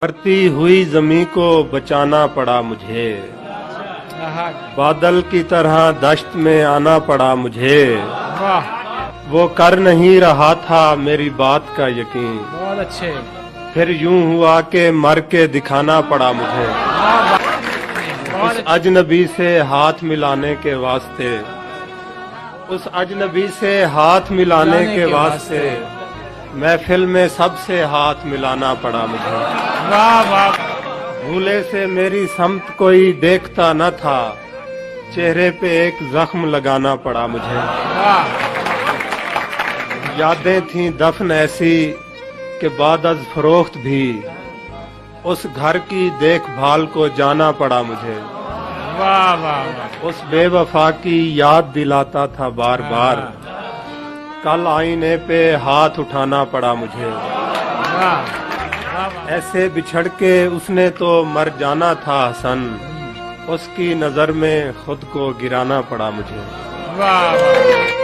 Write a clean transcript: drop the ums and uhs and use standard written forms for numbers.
मरती हुई जमी को बचाना पड़ा मुझे, बादल की तरह दश्त में आना पड़ा मुझे। वो कर नहीं रहा था मेरी बात का यकीन, बहुत अच्छे। फिर यूं हुआ के मर के दिखाना पड़ा मुझे। उस अजनबी से हाथ मिलाने के वास्ते, उस अजनबी से हाथ मिलाने के वास्ते महफिल में सबसे हाथ मिलाना पड़ा मुझे। वाह वाह। भूले से मेरी समत कोई देखता न था, चेहरे पे एक जख्म लगाना पड़ा मुझे। यादें थीं दफन ऐसी कि बाद अज फरोख्त भी, उस घर की देखभाल को जाना पड़ा मुझे। वाह वाह। उस बेवफा की याद दिलाता था बार बार, कल आईने पे हाथ उठाना पड़ा मुझे। ऐसे बिछड़ के उसने तो मर जाना था हसन, उसकी नजर में खुद को गिराना पड़ा मुझे। वाह वाह।